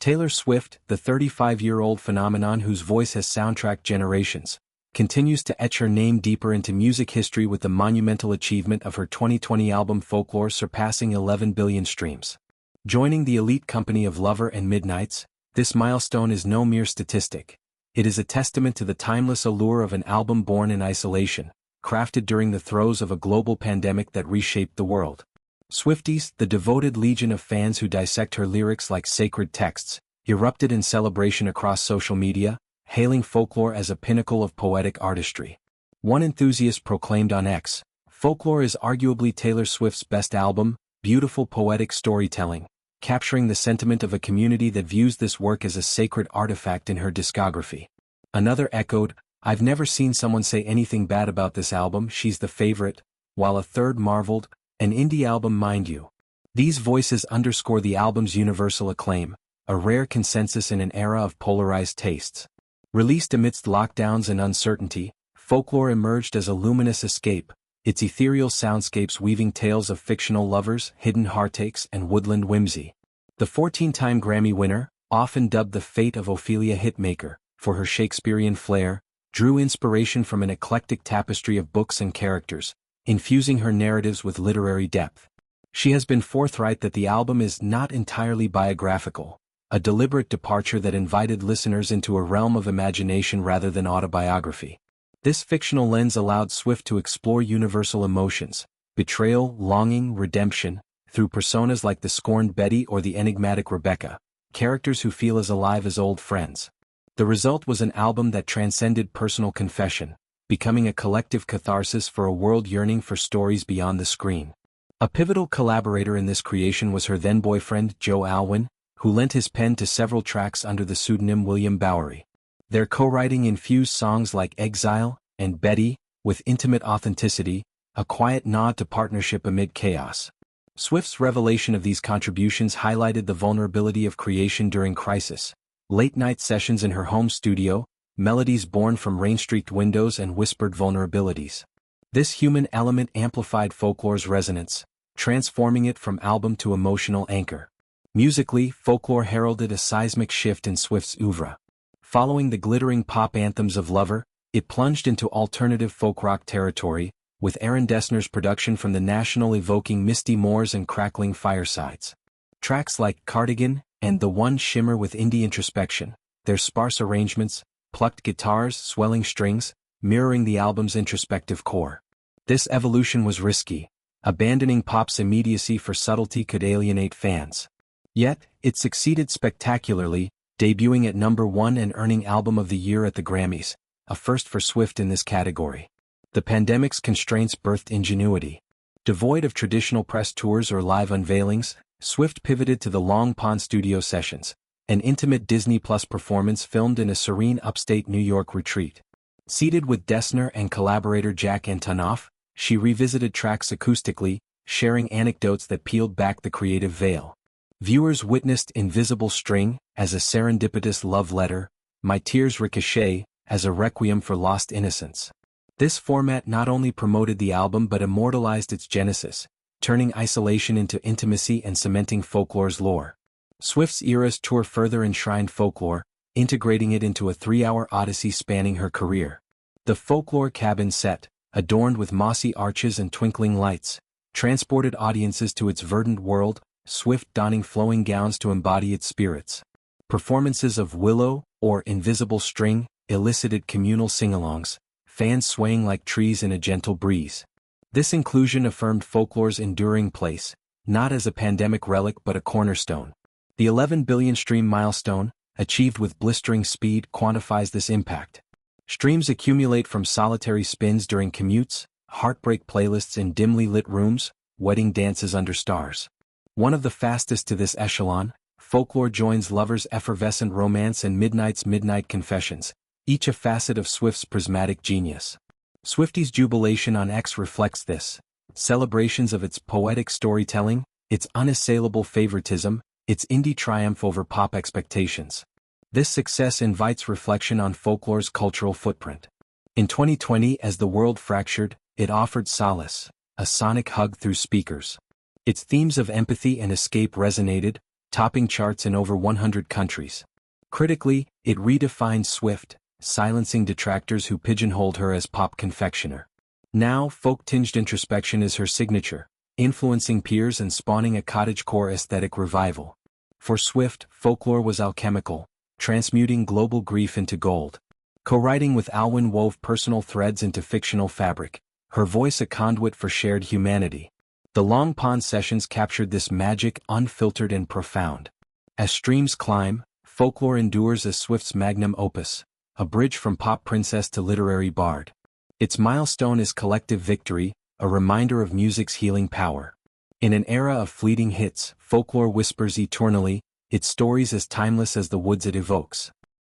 Taylor Swift, the 35-year-old phenomenon whose voice has soundtracked generations, continues to etch her name deeper into music history with the monumental achievement of her 2020 album Folklore surpassing 11 billion streams. Joining the elite company of Lover and Midnights, this milestone is no mere statistic. It is a testament to the timeless allure of an album born in isolation, crafted during the throes of a global pandemic that reshaped the world. Swifties, the devoted legion of fans who dissect her lyrics like sacred texts, erupted in celebration across social media, hailing Folklore as a pinnacle of poetic artistry. One enthusiast proclaimed on X, "Folklore is arguably Taylor Swift's best album, beautiful poetic storytelling, capturing the sentiment of a community that views this work as a sacred artifact in her discography." Another echoed, "I've never seen someone say anything bad about this album, she's the favorite," while a third marveled, "An indie album, mind you." These voices underscore the album's universal acclaim, a rare consensus in an era of polarized tastes. Released amidst lockdowns and uncertainty, Folklore emerged as a luminous escape, its ethereal soundscapes weaving tales of fictional lovers, hidden heartaches, and woodland whimsy. The 14-time Grammy winner, often dubbed the Fate of Ophelia hitmaker, for her Shakespearean flair, drew inspiration from an eclectic tapestry of books and characters, infusing her narratives with literary depth. She has been forthright that the album is not entirely biographical, a deliberate departure that invited listeners into a realm of imagination rather than autobiography. This fictional lens allowed Swift to explore universal emotions, betrayal, longing, redemption, through personas like the scorned Betty or the enigmatic Rebecca, characters who feel as alive as old friends. The result was an album that transcended personal confession, becoming a collective catharsis for a world yearning for stories beyond the screen. A pivotal collaborator in this creation was her then-boyfriend Joe Alwyn, who lent his pen to several tracks under the pseudonym William Bowery. Their co-writing infused songs like Exile and Betty with intimate authenticity, a quiet nod to partnership amid chaos. Swift's revelation of these contributions highlighted the vulnerability of creation during crisis. Late-night sessions in her home studio, melodies born from rain-streaked windows and whispered vulnerabilities. This human element amplified Folklore's resonance, transforming it from album to emotional anchor. Musically, Folklore heralded a seismic shift in Swift's oeuvre. Following the glittering pop anthems of Lover, it plunged into alternative folk rock territory, with Aaron Dessner's production from the National evoking misty moors and crackling firesides. Tracks like Cardigan and The One shimmer with indie introspection, their sparse arrangements, plucked guitars, swelling strings, mirroring the album's introspective core. This evolution was risky. Abandoning pop's immediacy for subtlety could alienate fans. Yet, it succeeded spectacularly, debuting at #1 and earning Album of the Year at the Grammys, a first for Swift in this category. The pandemic's constraints birthed ingenuity. Devoid of traditional press tours or live unveilings, Swift pivoted to the Long Pond studio sessions, an intimate Disney Plus performance filmed in a serene upstate New York retreat. Seated with Dessner and collaborator Jack Antonoff, she revisited tracks acoustically, sharing anecdotes that peeled back the creative veil. Viewers witnessed Invisible String as a serendipitous love letter, My Tears Ricochet as a requiem for lost innocence. This format not only promoted the album but immortalized its genesis, turning isolation into intimacy and cementing Folklore's lore. Swift's Eras tour further enshrined Folklore, integrating it into a 3-hour odyssey spanning her career. The Folklore cabin set, adorned with mossy arches and twinkling lights, transported audiences to its verdant world, Swift donning flowing gowns to embody its spirits. Performances of Willow or Invisible String elicited communal sing-alongs, fans swaying like trees in a gentle breeze. This inclusion affirmed Folklore's enduring place, not as a pandemic relic but a cornerstone. The 11 billion stream milestone, achieved with blistering speed, quantifies this impact. Streams accumulate from solitary spins during commutes, heartbreak playlists in dimly lit rooms, wedding dances under stars. One of the fastest to this echelon, Folklore joins Lover's effervescent romance and Midnight's midnight confessions, each a facet of Swift's prismatic genius. Swifties' jubilation on X reflects this. Celebrations of its poetic storytelling, its unassailable favoritism, its indie triumph over pop expectations. This success invites reflection on Folklore's cultural footprint. In 2020, as the world fractured, it offered solace, a sonic hug through speakers. Its themes of empathy and escape resonated, topping charts in over 100 countries. Critically, it redefined Swift, silencing detractors who pigeonholed her as pop confectioner. Now, folk-tinged introspection is her signature, influencing peers and spawning a cottagecore aesthetic revival. For Swift, folklore was alchemical, transmuting global grief into gold. Co-writing with Alwyn wove personal threads into fictional fabric, her voice a conduit for shared humanity. The Long Pond sessions captured this magic, unfiltered and profound. As streams climb, folklore endures as Swift's magnum opus, a bridge from pop princess to literary bard. Its milestone is collective victory, a reminder of music's healing power. In an era of fleeting hits, folklore whispers eternally, its stories as timeless as the woods it evokes.